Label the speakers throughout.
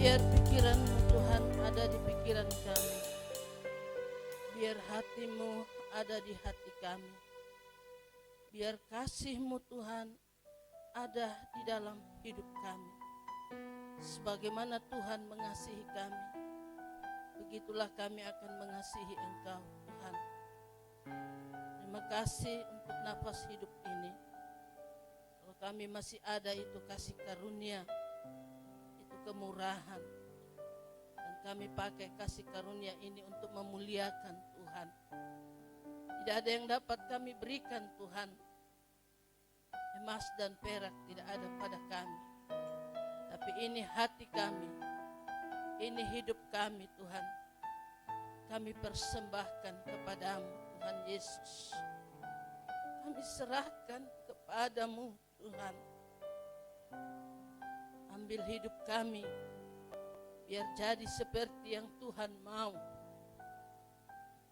Speaker 1: Biar pikiran-Mu Tuhan ada di pikiran kami. Biar hati-Mu ada di hati kami. Biar kasih-Mu Tuhan ada di dalam hidup kami. Sebagaimana Tuhan mengasihi kami, begitulah kami akan mengasihi Engkau Tuhan. Terima kasih untuk nafas hidup ini. Kalau kami masih ada, itu kasih karunia, itu kemurahan. Dan kami pakai kasih karunia ini untuk memuliakan Tuhan. Tidak ada yang dapat kami berikan Tuhan. Emas dan perak tidak ada pada kami. Tapi ini hati kami, ini hidup kami Tuhan. Kami persembahkan kepadamu Tuhan Yesus. Kami serahkan kepadamu Tuhan. Ambil hidup kami, biar jadi seperti yang Tuhan mau.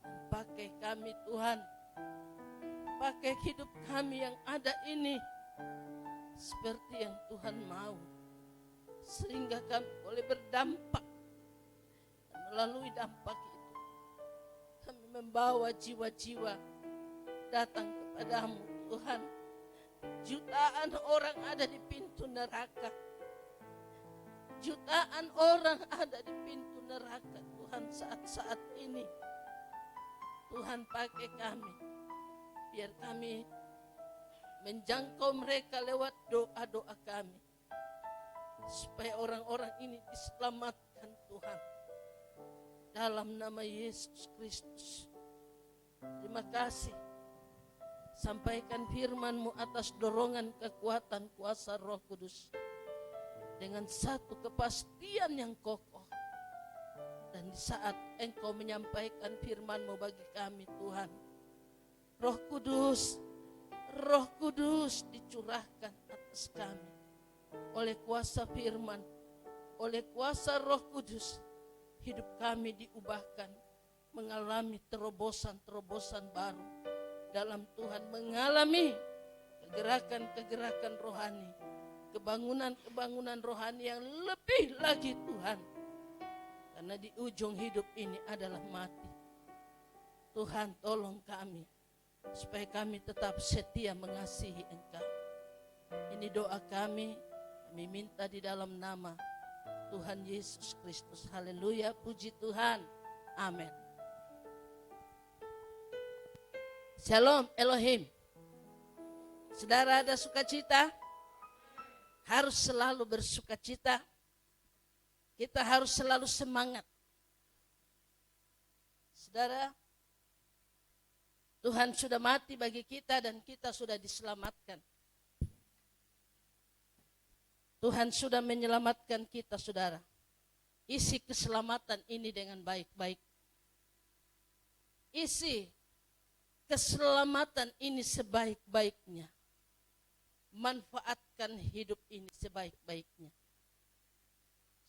Speaker 1: Dan pakai kami Tuhan, pakai hidup kami yang ada ini seperti yang Tuhan mau. Sehingga kami boleh berdampak. Dan melalui dampak itu, kami membawa jiwa-jiwa datang kepadamu Tuhan. Jutaan orang ada di pintu neraka. Jutaan orang ada di pintu neraka Tuhan saat-saat ini. Tuhan pakai kami, biar kami menjangkau mereka lewat doa-doa kami. Supaya orang-orang ini diselamatkan Tuhan. Dalam nama Yesus Kristus. Terima kasih. Sampaikan firman-Mu atas dorongan kekuatan kuasa Roh Kudus. Dengan satu kepastian yang kokoh. Dan di saat Engkau menyampaikan firman-Mu bagi kami Tuhan. Roh Kudus dicurahkan atas kami. Oleh kuasa firman, oleh kuasa Roh Kudus, hidup kami diubahkan, mengalami terobosan-terobosan baru dalam Tuhan, mengalami kegerakan-kegerakan rohani, kebangunan-kebangunan rohani yang lebih lagi Tuhan. Karena di ujung hidup ini adalah mati. Tuhan tolong kami, supaya kami tetap setia mengasihi Engkau. Ini doa kami minta di dalam nama Tuhan Yesus Kristus. Haleluya, puji Tuhan. Amin. Shalom Elohim. Saudara, ada sukacita? Harus selalu bersukacita. Kita harus selalu semangat. Saudara, Tuhan sudah mati bagi kita dan kita sudah diselamatkan. Tuhan sudah menyelamatkan kita, saudara. Isi keselamatan ini dengan baik-baik. Isi keselamatan ini sebaik-baiknya. Manfaatkan hidup ini sebaik-baiknya.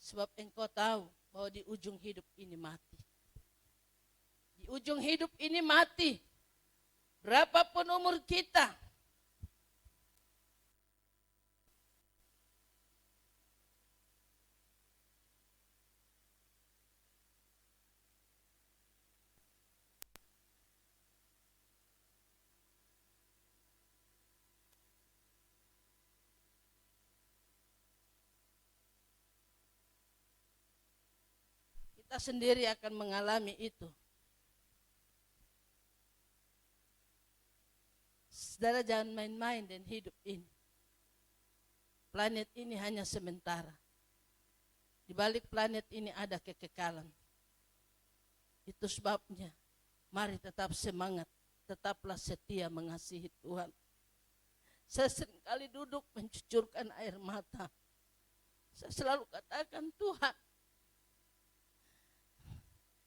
Speaker 1: Sebab engkau tahu bahwa di ujung hidup ini mati. Di ujung hidup ini mati. Berapapun umur kita, kita sendiri akan mengalami itu. Saudara, jangan main-main dengan hidup ini. Planet ini hanya sementara. Di balik planet ini ada kekekalan. Itu sebabnya, mari tetap semangat, tetaplah setia mengasihi Tuhan. Saya seringkali duduk mencucurkan air mata. Saya selalu katakan, Tuhan,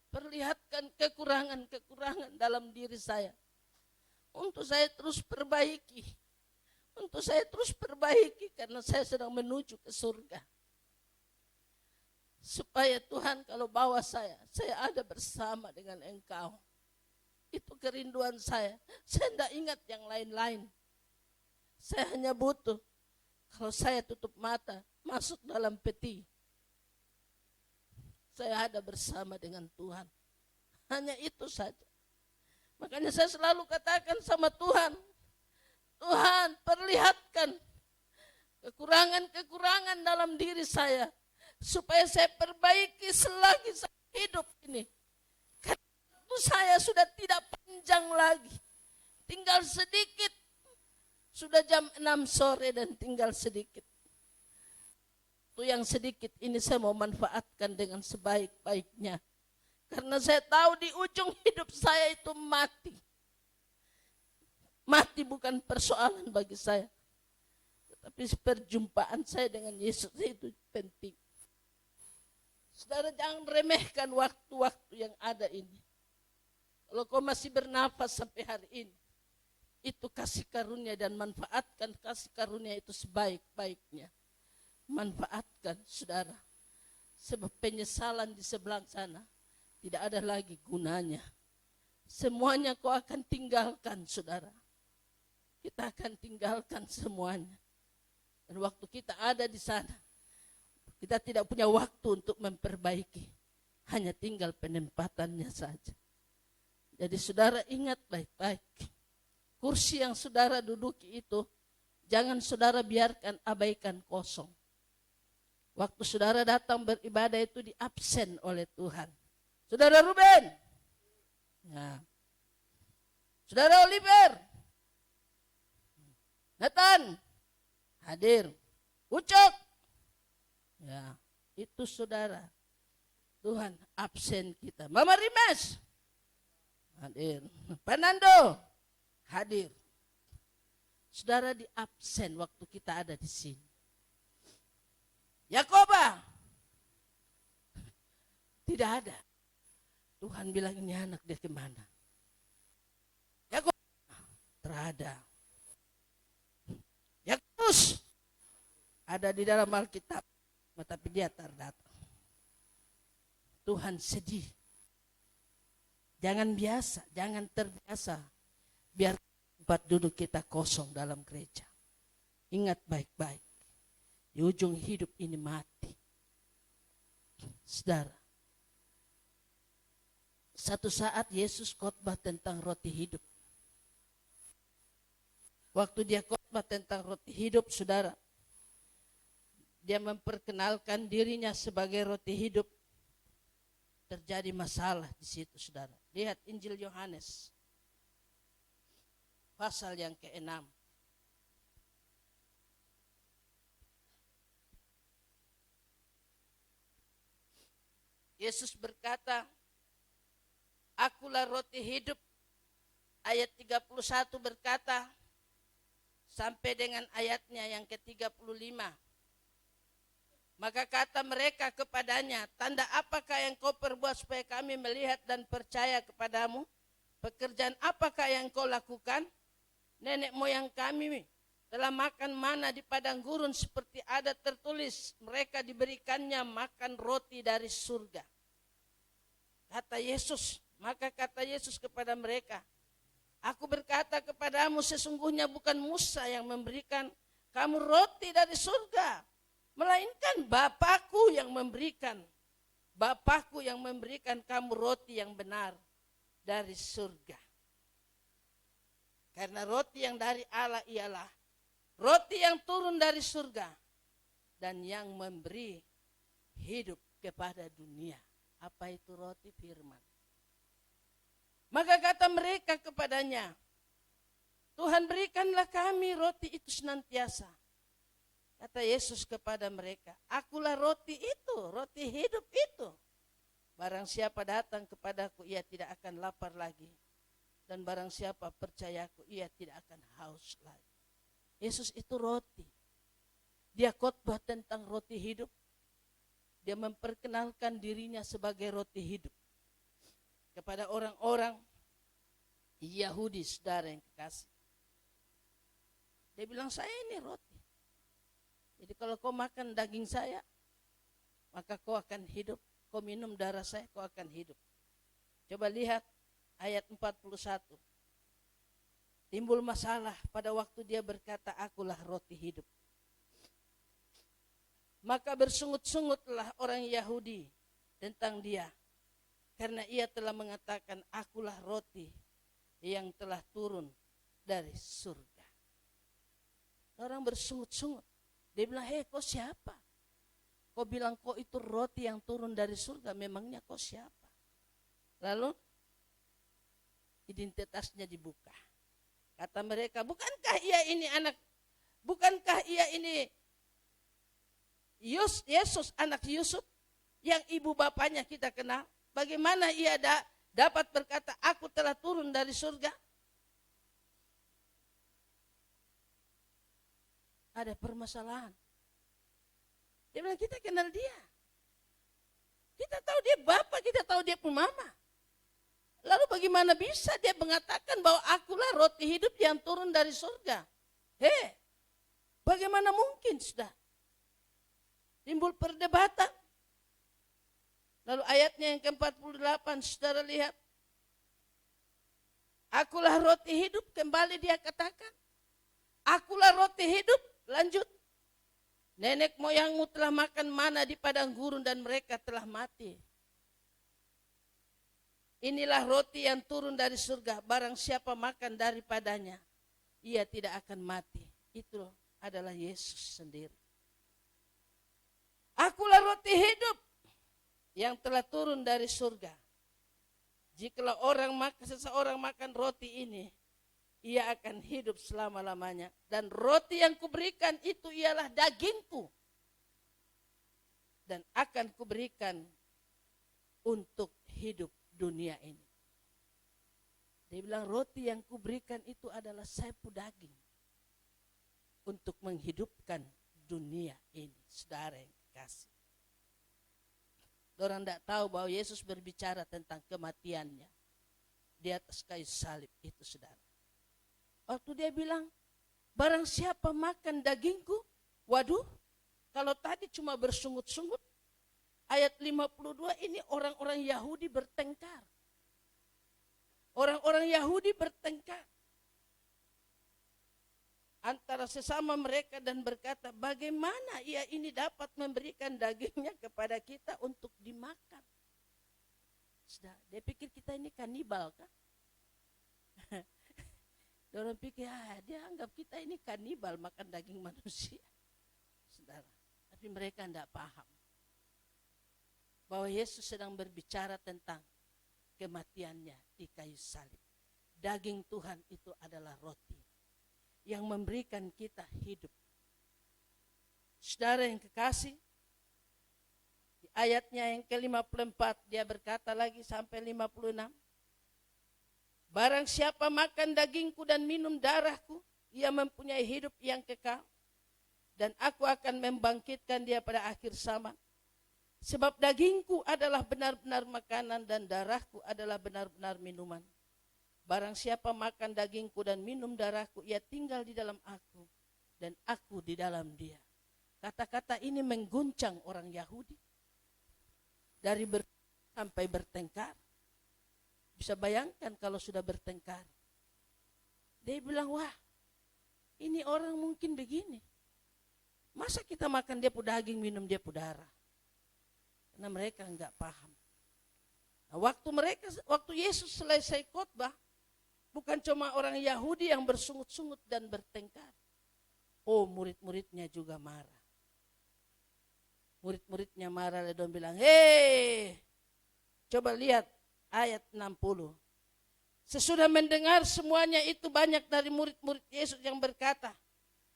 Speaker 1: perlihatkan kekurangan-kekurangan dalam diri saya. Untuk saya terus perbaiki. Untuk saya terus perbaiki karena saya sedang menuju ke surga. Supaya Tuhan kalau bawa saya ada bersama dengan Engkau. Itu kerinduan saya. Saya tidak ingat yang lain-lain. Saya hanya butuh, kalau saya tutup mata, masuk dalam peti. saya ada bersama dengan Tuhan. Hanya itu saja. Makanya saya selalu katakan sama Tuhan, Tuhan perlihatkan kekurangan-kekurangan dalam diri saya, supaya saya perbaiki selagi saya hidup ini. Karena waktu saya sudah tidak panjang lagi, tinggal sedikit. Sudah jam 6 sore dan tinggal sedikit. Waktu yang sedikit ini saya mau manfaatkan dengan sebaik-baiknya. Karena saya tahu di ujung hidup saya itu mati. Mati bukan persoalan bagi saya. Tetapi perjumpaan saya dengan Yesus itu penting. Saudara, jangan remehkan waktu-waktu yang ada ini. Kalau kau masih bernafas sampai hari ini, itu kasih karunia, dan manfaatkan kasih karunia itu sebaik-baiknya. Manfaatkan, saudara. Sebab penyesalan di sebelah sana tidak ada lagi gunanya. Semuanya kau akan tinggalkan, saudara. Kita akan tinggalkan semuanya. Dan waktu kita ada di sana, kita tidak punya waktu untuk memperbaiki. Hanya tinggal penempatannya saja. Jadi saudara ingat baik-baik. Kursi yang saudara duduki itu, jangan saudara biarkan abaikan kosong. Waktu saudara datang beribadah itu diabsen oleh Tuhan. Saudara Ruben, ya. Saudara Oliver, Nathan, hadir. Ucok, ya, itu saudara. Tuhan absen kita. Mama Rimas, hadir. Panando, hadir. Saudara di absen waktu kita ada di sini. Yakoba, tidak ada. Tuhan bilang, ini anak dia kemana? Yakub, terada. Yakobus, ada di dalam Alkitab, tapi dia terdata. Tuhan sedih. Jangan terbiasa, biar tempat duduk kita kosong dalam gereja. Ingat baik-baik, di ujung hidup ini mati. Saudara, satu saat Yesus khotbah tentang roti hidup. Waktu dia khotbah tentang roti hidup, saudara, dia memperkenalkan dirinya sebagai roti hidup. Terjadi masalah di situ, saudara. Lihat Injil Yohanes, pasal yang ke-6. Yesus berkata, Akulah roti hidup. Ayat 31 berkata, sampai dengan ayatnya yang ke-35. Maka kata mereka kepadanya, tanda apakah yang kau perbuat supaya kami melihat dan percaya kepadamu? Pekerjaan apakah yang kau lakukan? Nenek moyang kami telah makan mana di padang gurun, seperti ada tertulis, mereka diberikannya makan roti dari surga. Maka kata Yesus kepada mereka, aku berkata kepadamu, sesungguhnya bukan Musa yang memberikan kamu roti dari surga, melainkan Bapakku yang memberikan. Bapakku yang memberikan kamu roti yang benar dari surga. Karena roti yang dari Allah ialah roti yang turun dari surga dan yang memberi hidup kepada dunia. Apa itu roti? Firman. Maka kata mereka kepadanya, Tuhan berikanlah kami roti itu senantiasa. Kata Yesus kepada mereka, akulah roti itu, roti hidup itu. Barang siapa datang kepadaku, ia tidak akan lapar lagi. Dan barang siapa percayaku, ia tidak akan haus lagi. Yesus itu roti. Dia khotbah tentang roti hidup. Dia memperkenalkan dirinya sebagai roti hidup kepada orang-orang Yahudi, saudara yang kekasih. Dia bilang, saya ini roti. Jadi kalau kau makan daging saya, maka kau akan hidup. Kau minum darah saya, kau akan hidup. Coba lihat ayat 41. Timbul masalah pada waktu dia berkata, akulah roti hidup. Maka bersungut-sungutlah orang Yahudi tentang dia. Karena ia telah mengatakan, akulah roti yang telah turun dari surga. Orang bersungut-sungut. Dia bilang, hei kau siapa? Kau bilang kau itu roti yang turun dari surga, memangnya kau siapa? Lalu identitasnya dibuka. Kata mereka, bukankah ia ini Yesus anak Yusuf yang ibu bapaknya kita kenal? Bagaimana ia dapat berkata, aku telah turun dari surga? Ada permasalahan. Dia bilang, kita kenal dia. Kita tahu dia bapak, kita tahu dia mama. Lalu bagaimana bisa dia mengatakan bahwa akulah roti hidup yang turun dari surga? Bagaimana mungkin, sudah? Timbul perdebatan. Lalu ayatnya yang ke-48, saudara lihat. Akulah roti hidup, kembali dia katakan. Akulah roti hidup, lanjut. Nenek moyangmu telah makan mana di padang gurun dan mereka telah mati. Inilah roti yang turun dari surga, barang siapa makan daripadanya, ia tidak akan mati. Itu adalah Yesus sendiri. Akulah roti hidup yang telah turun dari surga. Jikalau seseorang makan roti ini, ia akan hidup selama-lamanya. Dan roti yang kuberikan itu ialah dagingku. Dan akan kuberikan untuk hidup dunia ini. Dia bilang roti yang kuberikan itu adalah sapu daging. Untuk menghidupkan dunia ini. Saudara yang kasih. Orang tidak tahu bahwa Yesus berbicara tentang kematiannya. Di atas kayu salib itu, saudara. Waktu dia bilang, barang siapa makan dagingku, waduh, kalau tadi cuma bersungut-sungut, ayat 52 ini orang-orang Yahudi bertengkar. Orang-orang Yahudi bertengkar antara sesama mereka dan berkata, bagaimana ia ini dapat memberikan dagingnya kepada kita untuk dimakan? Sudah, dia pikir kita ini kanibal kan? Orang pikir, dia anggap kita ini kanibal makan daging manusia. Saudara, tapi mereka tidak paham bahwa Yesus sedang berbicara tentang kematiannya di kayu salib. Daging Tuhan itu adalah roti yang memberikan kita hidup. Saudara yang kekasih, di ayatnya yang ke-54 dia berkata lagi sampai 56. Barang siapa makan dagingku dan minum darahku, ia mempunyai hidup yang kekal. Dan aku akan membangkitkan dia pada akhir zaman. Sebab dagingku adalah benar-benar makanan dan darahku adalah benar-benar minuman. Barang siapa makan dagingku dan minum darahku, ia tinggal di dalam aku dan aku di dalam dia. Kata-kata ini mengguncang orang Yahudi. Dari sampai bertengkar. Bisa bayangkan kalau sudah bertengkar. Dia bilang, wah ini orang mungkin begini. Masa kita makan dia pu daging, minum dia pu darah? Karena mereka enggak paham. Nah, waktu Yesus selesai khotbah, bukan cuma orang Yahudi yang bersungut-sungut dan bertengkar. Oh, murid-muridnya juga marah. Murid-muridnya marah dan bilang, hei, coba lihat ayat 60. Sesudah mendengar semuanya itu, banyak dari murid-murid Yesus yang berkata,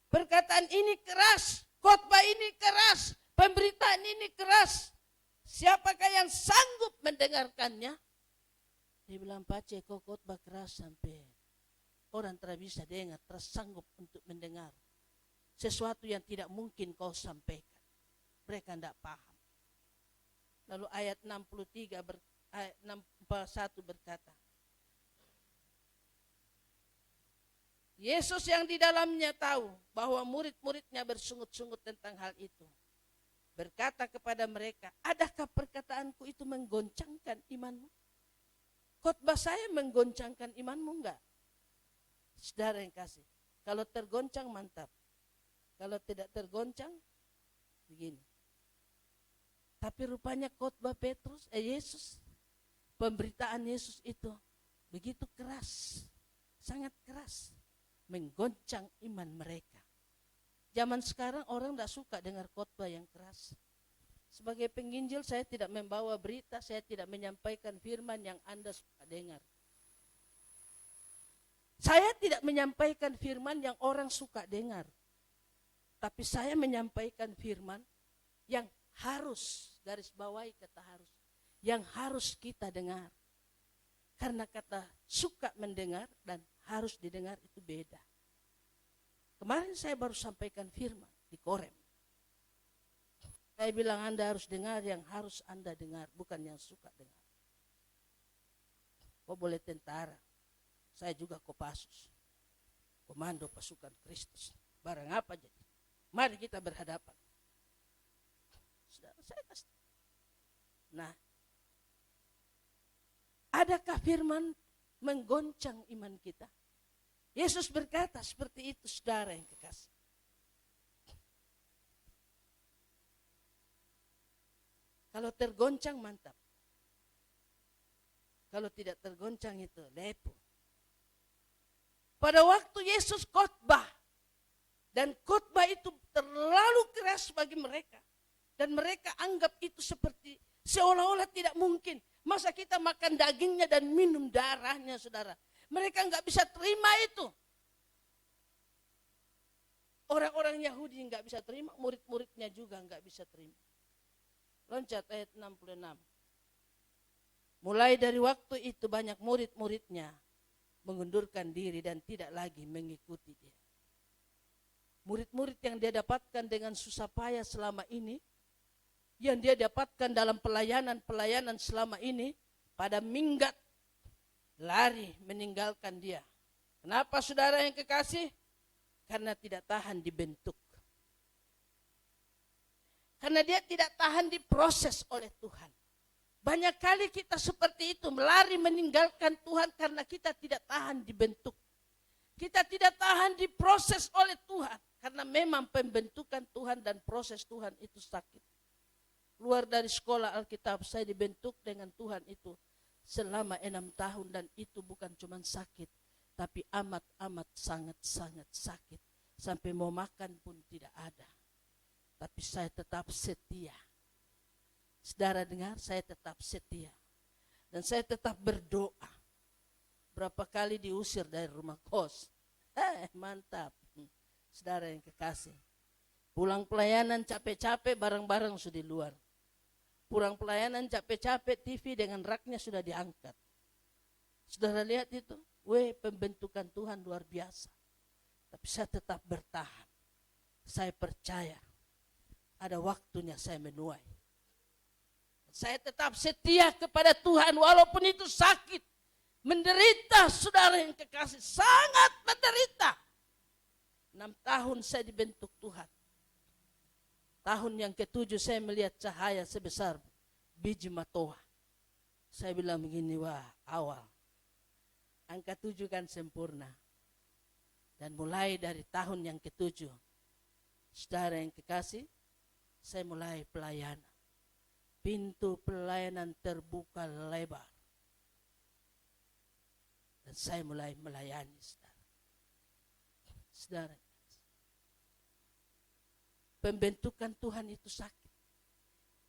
Speaker 1: perkataan ini keras, khotbah ini keras, pemberitaan ini keras. Siapakah yang sanggup mendengarkannya? Dia bilang, pace kau khotbah keras sampai orang tidak bisa dengar, tersanggup untuk mendengar sesuatu yang tidak mungkin kau sampaikan. Mereka tidak paham. Lalu ayat 63 ayat 61 berkata, Yesus yang di dalamnya tahu bahwa murid-muridnya bersungut-sungut tentang hal itu, berkata kepada mereka, adakah perkataanku itu menggoncangkan imanmu? Khotbah saya menggoncangkan imanmu enggak? Saudara yang kasih, kalau tergoncang mantap, kalau tidak tergoncang begini. Tapi rupanya khotbah Yesus, pemberitaan Yesus itu begitu keras, sangat keras, menggoncang iman mereka. Zaman sekarang orang tidak suka dengar khotbah yang keras. Sebagai penginjil saya tidak membawa berita, saya tidak menyampaikan firman yang Anda suka dengar. Saya tidak menyampaikan firman yang orang suka dengar. Tapi saya menyampaikan firman yang harus, garis bawahi kata harus, yang harus kita dengar. Karena kata suka mendengar dan harus didengar itu beda. Kemarin saya baru sampaikan firman di Korem. Saya bilang Anda harus dengar yang harus Anda dengar, bukan yang suka dengar. Kau boleh tentara, saya juga Kopassus, Komando Pasukan Kristus. Barang apa jadi? Mari kita berhadapan. Saudara, saya kasih. Nah, adakah firman menggoncang iman kita? Yesus berkata seperti itu, saudara yang kekasih. Kalau tergoncang mantap. Kalau tidak tergoncang itu lepo. Pada waktu Yesus khotbah, dan khotbah itu terlalu keras bagi mereka. Dan mereka anggap itu seperti seolah-olah tidak mungkin. Masa kita makan dagingnya dan minum darahnya, saudara. Mereka nggak bisa terima itu. Orang-orang Yahudi nggak bisa terima, murid-muridnya juga nggak bisa terima. Loncat ayat 66. Mulai dari waktu itu banyak murid-muridnya mengundurkan diri dan tidak lagi mengikuti dia. Murid-murid yang dia dapatkan dengan susah payah selama ini, yang dia dapatkan dalam pelayanan selama ini, pada minggat, lari meninggalkan dia. Kenapa saudara yang kekasih? Karena tidak tahan dibentuk. Karena dia tidak tahan diproses oleh Tuhan. Banyak kali kita seperti itu, melari meninggalkan Tuhan karena kita tidak tahan dibentuk. Kita tidak tahan diproses oleh Tuhan. Karena memang pembentukan Tuhan dan proses Tuhan itu sakit. Keluar dari sekolah Alkitab, saya dibentuk dengan Tuhan itu selama 6 tahun. Dan itu bukan cuma sakit, tapi amat-amat sangat-sangat sakit. Sampai mau makan pun tidak ada. Tapi saya tetap setia. Saudara dengar, saya tetap setia. Dan saya tetap berdoa. Berapa kali diusir dari rumah kos. Mantap. Saudara yang kekasih. Pulang pelayanan capek-capek, barang-barang sudah di luar. Pulang pelayanan capek-capek, TV dengan raknya sudah diangkat. Saudara lihat itu? Pembentukan Tuhan luar biasa. Tapi saya tetap bertahan. Saya percaya. Ada waktunya saya menuai. Saya tetap setia kepada Tuhan walaupun itu sakit. Menderita, saudara yang kekasih. Sangat menderita. 6 tahun saya dibentuk Tuhan. Tahun yang ke-7 saya melihat cahaya sebesar biji matoa. Saya bilang begini, awal. Angka 7 kan sempurna. Dan mulai dari tahun yang ke-7, saudara yang kekasih, saya mulai pelayanan. Pintu pelayanan terbuka lebar. Dan saya mulai melayani, saudara. Saudara, pembentukan Tuhan itu sakit.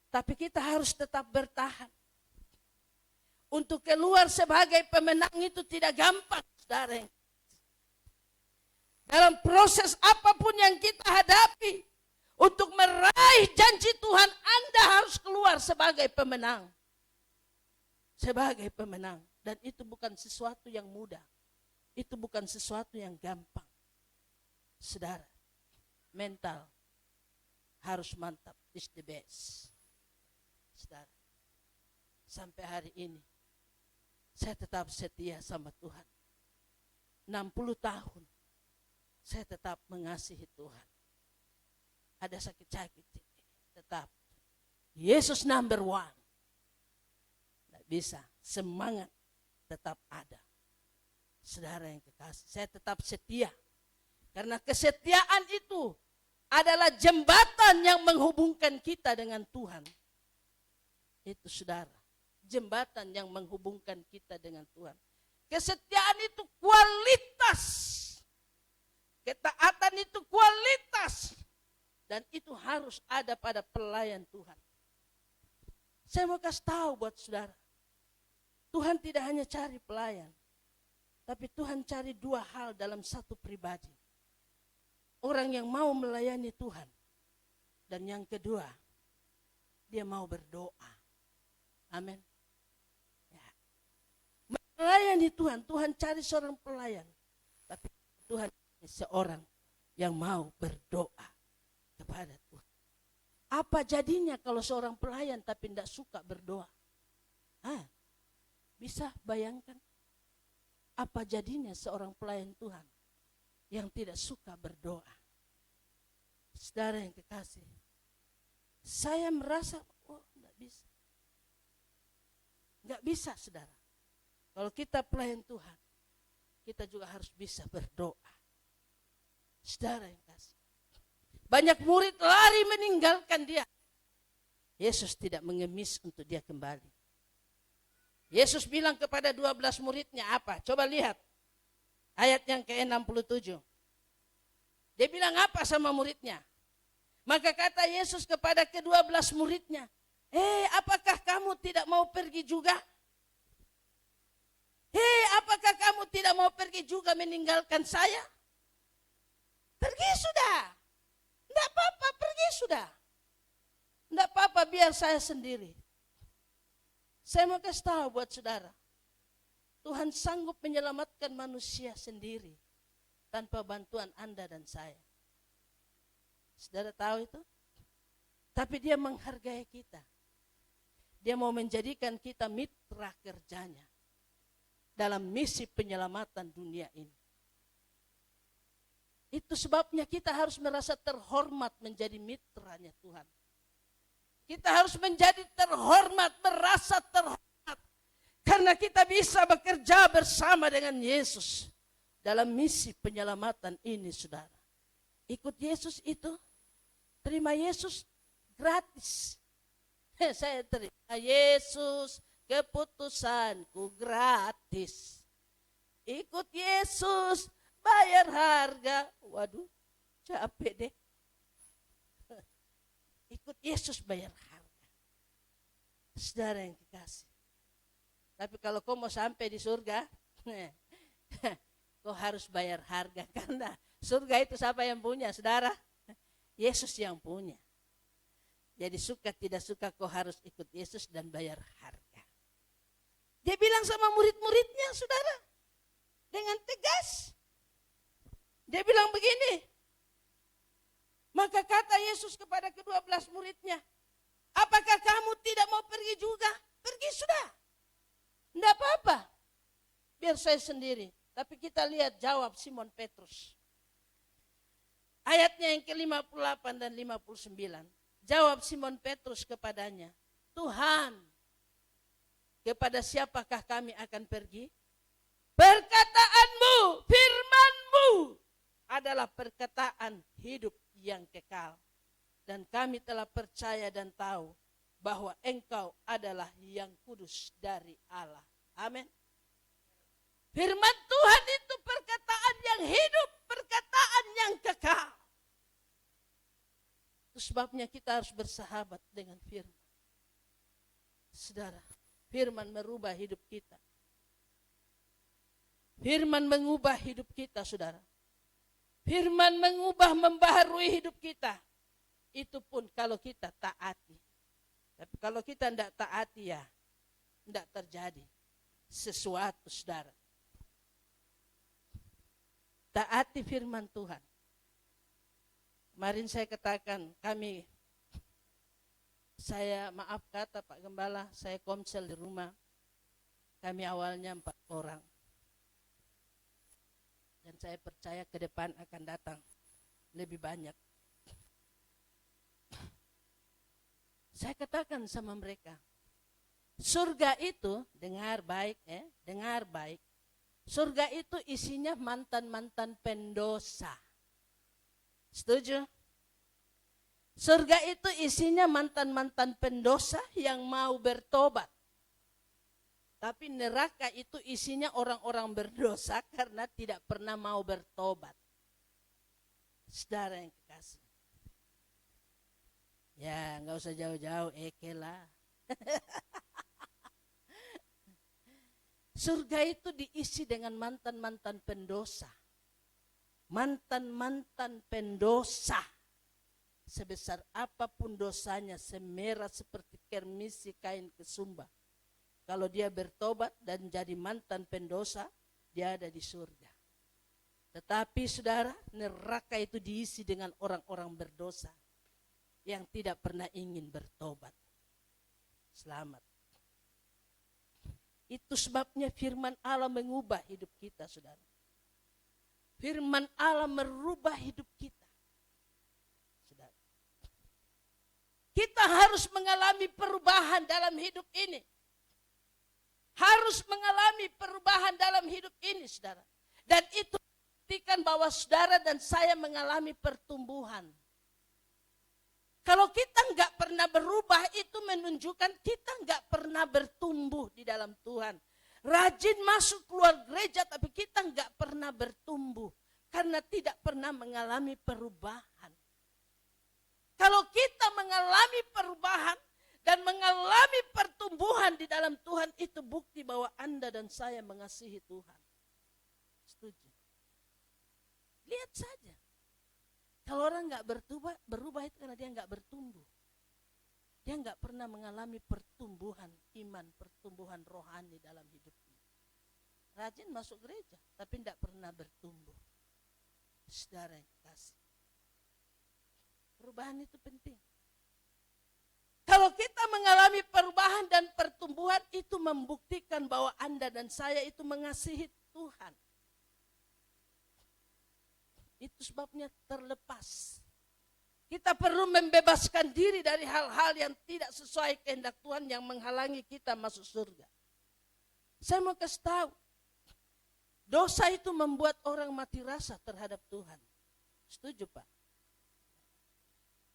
Speaker 1: Tapi kita harus tetap bertahan. Untuk keluar sebagai pemenang itu tidak gampang, saudara. Dalam proses apapun yang kita hadapi, untuk meraih janji Tuhan, Anda harus keluar sebagai pemenang. Sebagai pemenang. Dan itu bukan sesuatu yang mudah. Itu bukan sesuatu yang gampang. Saudara, mental harus mantap, is the best. Saudara, sampai hari ini, saya tetap setia sama Tuhan. 60 tahun, saya tetap mengasihi Tuhan. Ada sakit-sakit, tetap. Yesus number 1. Tidak bisa, semangat tetap ada. Saudara yang kekasih, saya tetap setia. Karena kesetiaan itu adalah jembatan yang menghubungkan kita dengan Tuhan. Itu saudara, jembatan yang menghubungkan kita dengan Tuhan. Kesetiaan itu kualitas. Ketaatan itu kualitas. Dan itu harus ada pada pelayan Tuhan. Saya mau kasih tahu buat saudara. Tuhan tidak hanya cari pelayan. Tapi Tuhan cari dua hal dalam satu pribadi. Orang yang mau melayani Tuhan. Dan yang kedua, dia mau berdoa. Amin. Ya. Melayani Tuhan, Tuhan cari seorang pelayan. Tapi Tuhan seorang yang mau berdoa kepada Tuhan. Apa jadinya kalau seorang pelayan tapi tidak suka berdoa? Bisa bayangkan? Apa jadinya seorang pelayan Tuhan yang tidak suka berdoa? Saudara yang kekasih, saya merasa, tidak bisa. Nggak bisa, saudara. Kalau kita pelayan Tuhan, kita juga harus bisa berdoa. Saudara yang kasih. Banyak murid lari meninggalkan dia. Yesus tidak mengemis untuk dia kembali. Yesus bilang kepada 12 muridnya apa? Coba lihat. Ayat yang ke-67. Dia bilang apa sama muridnya? Maka kata Yesus kepada ke-12 muridnya, apakah kamu tidak mau pergi juga? Apakah kamu tidak mau pergi juga meninggalkan saya? Pergi sudah. Tidak apa-apa, pergi sudah. Tidak apa-apa, biar saya sendiri. Saya mau kasih tahu buat saudara. Tuhan sanggup menyelamatkan manusia sendiri. Tanpa bantuan Anda dan saya. Saudara tahu itu? Tapi dia menghargai kita. Dia mau menjadikan kita mitra kerjanya. Dalam misi penyelamatan dunia ini. Itu sebabnya kita harus merasa terhormat menjadi mitranya Tuhan. Kita harus menjadi terhormat, merasa terhormat. Karena kita bisa bekerja bersama dengan Yesus. Dalam misi penyelamatan ini, saudara. Ikut Yesus itu, terima Yesus gratis. Saya terima Yesus, keputusanku gratis. Ikut Yesus, bayar harga. Waduh, capek deh. Ikut Yesus bayar harga. Saudara yang kekasih. Tapi kalau kau mau sampai di surga, kau harus bayar harga. Karena surga itu siapa yang punya, saudara? Yesus yang punya. Jadi suka tidak suka kau harus ikut Yesus dan bayar harga. Dia bilang sama murid-muridnya, saudara. Dengan tegas. Dia bilang begini. Maka kata Yesus kepada ke-12 muridnya, apakah kamu tidak mau pergi juga? Pergi sudah. Tidak apa-apa. Biar saya sendiri. Tapi kita lihat jawab Simon Petrus. Ayatnya yang ke-58 dan 59. Jawab Simon Petrus kepadanya, Tuhan, kepada siapakah kami akan pergi? Perkataanmu, firmanmu adalah perkataan hidup yang kekal. Dan kami telah percaya dan tahu bahwa engkau adalah yang kudus dari Allah. Amin. Firman Tuhan itu perkataan yang hidup, perkataan yang kekal. Itu sebabnya kita harus bersahabat dengan firman. Saudara, firman merubah hidup kita. Firman mengubah hidup kita, saudara. Firman mengubah, membaharui hidup kita. Itu pun kalau kita taati. Tapi kalau kita tidak taati ya, tidak terjadi sesuatu, saudara. Taati firman Tuhan. Kemarin saya katakan, maaf kata Pak Gembala, saya komsel di rumah. Kami awalnya 4 orang. Dan saya percaya ke depan akan datang lebih banyak. Saya katakan sama mereka, surga itu, dengar baik, dengar baik. Surga itu isinya mantan-mantan pendosa. Setuju? Surga itu isinya mantan-mantan pendosa yang mau bertobat. Tapi neraka itu isinya orang-orang berdosa karena tidak pernah mau bertobat. Saudara yang kekasih. Ya, nggak usah jauh-jauh, lah. Surga itu diisi dengan mantan-mantan pendosa. Mantan-mantan pendosa. Sebesar apapun dosanya, semerah seperti kermisi kain kesumba. Kalau dia bertobat dan jadi mantan pendosa, dia ada di surga. Tetapi saudara, neraka itu diisi dengan orang-orang berdosa yang tidak pernah ingin bertobat. Selamat. Itu sebabnya firman Allah mengubah hidup kita, saudara. Firman Allah merubah hidup kita. Kita harus mengalami perubahan dalam hidup ini. Harus mengalami perubahan dalam hidup ini, saudara. Dan itu buktikan bahwa saudara dan saya mengalami pertumbuhan. Kalau kita nggak pernah berubah, itu menunjukkan kita nggak pernah bertumbuh di dalam Tuhan. Rajin masuk keluar gereja, tapi kita nggak pernah bertumbuh. Karena tidak pernah mengalami perubahan. Kalau kita mengalami perubahan dan mengalami pertumbuhan di dalam Tuhan, itu bukti bahwa Anda dan saya mengasihi Tuhan. Setuju? Lihat saja. Kalau orang nggak berubah itu karena dia nggak bertumbuh. Dia nggak pernah mengalami pertumbuhan iman, pertumbuhan rohani dalam hidupnya. Rajin masuk gereja, tapi nggak pernah bertumbuh. Saudara yang kasih. Perubahan itu penting. Kalau kita mengalami perubahan dan pertumbuhan, itu membuktikan bahwa Anda dan saya itu mengasihi Tuhan. Itu sebabnya terlepas. Kita perlu membebaskan diri dari hal-hal yang tidak sesuai kehendak Tuhan yang menghalangi kita masuk surga. Saya mau kasih tahu, dosa itu membuat orang mati rasa terhadap Tuhan. Setuju, Pak?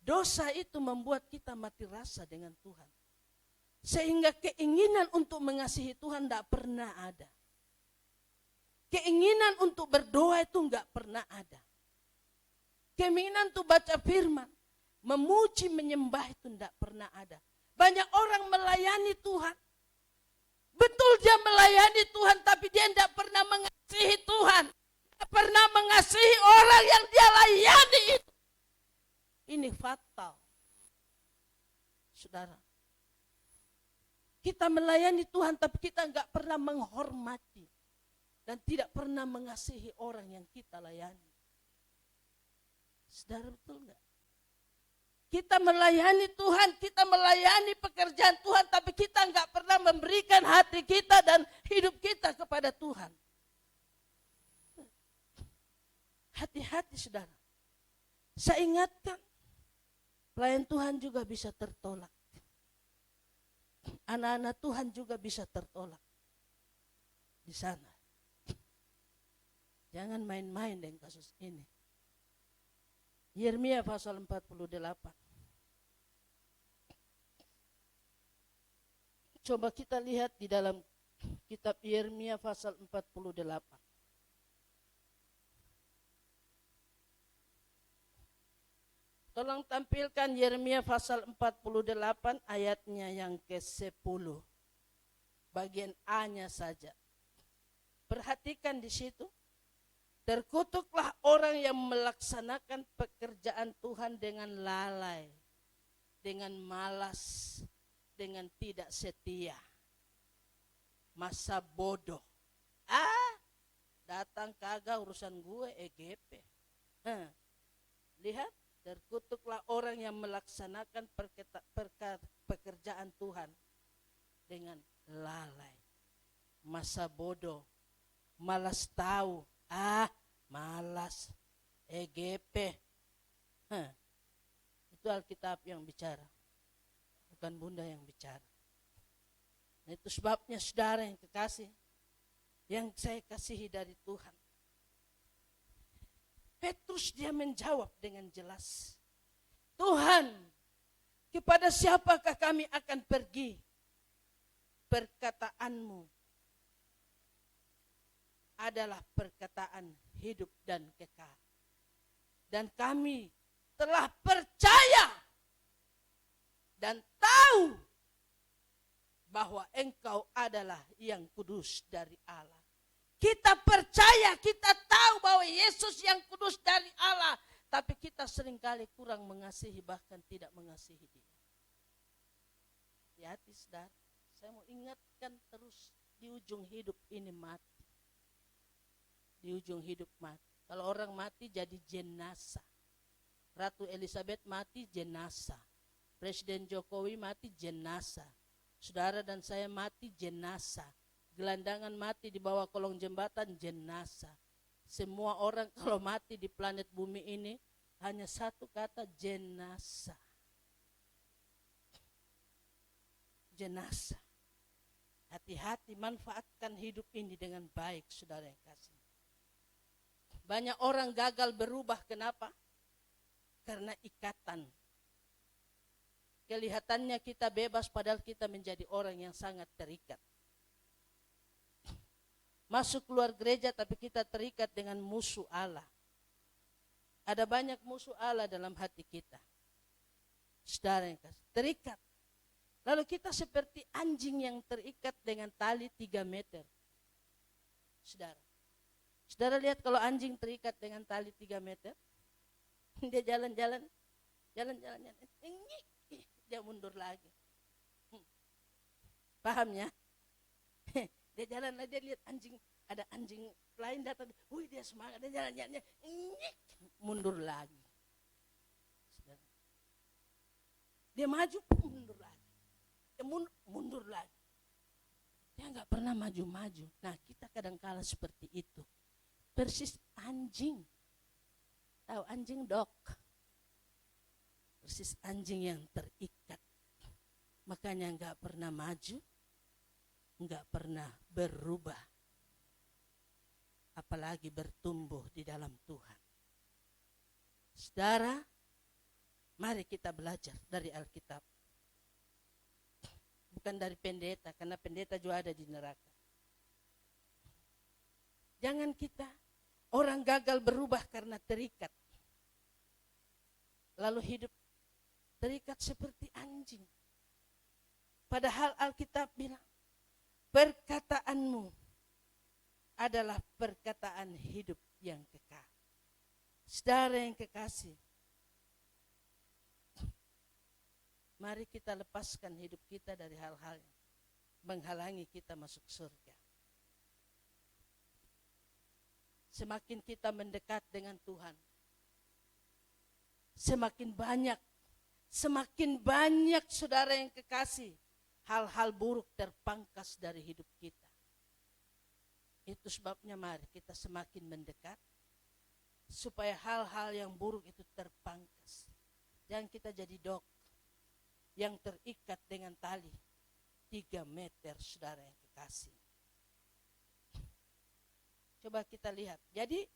Speaker 1: Dosa itu membuat kita mati rasa dengan Tuhan. Sehingga keinginan untuk mengasihi Tuhan tidak pernah ada. Keinginan untuk berdoa itu enggak pernah ada. Keinginan untuk baca firman, memuji, menyembah itu enggak pernah ada. Banyak orang melayani Tuhan. Betul dia melayani Tuhan, tapi dia enggak pernah mengasihi Tuhan. Tidak pernah mengasihi orang yang dia layani itu. Ini fatal. Saudara. Kita melayani Tuhan tapi kita enggak pernah menghormati. Dan tidak pernah mengasihi orang yang kita layani. Saudara, betul enggak? Kita melayani Tuhan, kita melayani pekerjaan Tuhan, tapi kita enggak pernah memberikan hati kita dan hidup kita kepada Tuhan. Hati-hati, saudara. Saya ingatkan, pelayan Tuhan juga bisa tertolak. Anak-anak Tuhan juga bisa tertolak di sana. Jangan main-main dengan kasus ini. Yeremia pasal 48. Coba kita lihat di dalam kitab Yeremia pasal 48. Tolong tampilkan Yeremia pasal 48 ayatnya yang ke-10. Bagian A-nya saja. Perhatikan di situ. Terkutuklah orang yang melaksanakan pekerjaan Tuhan dengan lalai, dengan malas, dengan tidak setia. Masa bodoh. Datang kagak urusan gue EGP. Lihat, terkutuklah orang yang melaksanakan pekerjaan Tuhan dengan lalai. Masa bodoh, malas tahu. Malas, EGP. Itu Alkitab yang bicara, bukan Bunda yang bicara. Nah, itu sebabnya saudara yang kekasih, yang saya kasihi dari Tuhan, Petrus dia menjawab dengan jelas, Tuhan, Kepada siapakah kami akan pergi? Perkataanmu adalah perkataan hidup dan kekal. Dan kami telah percaya dan tahu bahwa Engkau adalah yang kudus dari Allah. Kita percaya, kita tahu bahwa Yesus yang kudus dari Allah. Tapi kita seringkali kurang mengasihi, bahkan tidak mengasihi Dia. Hati-hati saudara, saya mau ingatkan terus, di ujung hidup ini mati. Di ujung hidup mati. Kalau orang mati jadi jenazah. Ratu Elizabeth mati jenazah. Presiden Jokowi mati jenazah. Saudara dan saya mati jenazah. Gelandangan mati di bawah kolong jembatan jenazah. Semua orang kalau mati di planet bumi ini hanya satu kata, jenazah. Jenazah. Hati-hati, manfaatkan hidup ini dengan baik, saudara yang kasih. Banyak orang gagal berubah, kenapa? Karena ikatan. Kelihatannya kita bebas, padahal kita menjadi orang yang sangat terikat. Masuk keluar gereja tapi kita terikat dengan musuh Allah. Ada banyak musuh Allah dalam hati kita. Saudara yang kasih, terikat. Lalu kita seperti anjing yang terikat dengan tali 3 meter. Saudara. Saudara lihat kalau anjing terikat dengan tali 3 meter. Dia jalan-jalan. Jalan-jalan. Dia mundur lagi. Paham ya? Dia jalan lagi, dia lihat anjing, ada anjing lain datang, wih dia semangat, dia jalan-jalannya, mundur lagi. Dia maju, mundur lagi. Dia mundur lagi. Dia nggak pernah maju-maju. Nah, kita kadang-kala seperti itu. Persis anjing. Tahu anjing dog? Persis anjing yang terikat. Makanya nggak pernah maju. Enggak pernah berubah, apalagi bertumbuh di dalam Tuhan. Saudara, mari kita belajar dari Alkitab. Bukan dari pendeta, karena pendeta juga ada di neraka. Jangan kita, orang gagal berubah karena terikat. Lalu hidup terikat seperti anjing. Padahal Alkitab bilang, perkataanmu adalah perkataan hidup yang kekal. Saudara yang kekasih, mari kita lepaskan hidup kita dari hal-hal yang menghalangi kita masuk surga. Semakin kita mendekat dengan Tuhan, semakin banyak saudara yang kekasih, hal-hal buruk terpangkas dari hidup kita. Itu sebabnya mari kita semakin mendekat supaya hal-hal yang buruk itu terpangkas. Jangan kita jadi dog yang terikat dengan tali 3 meter, saudara yang kekasih. Coba kita lihat. Jadi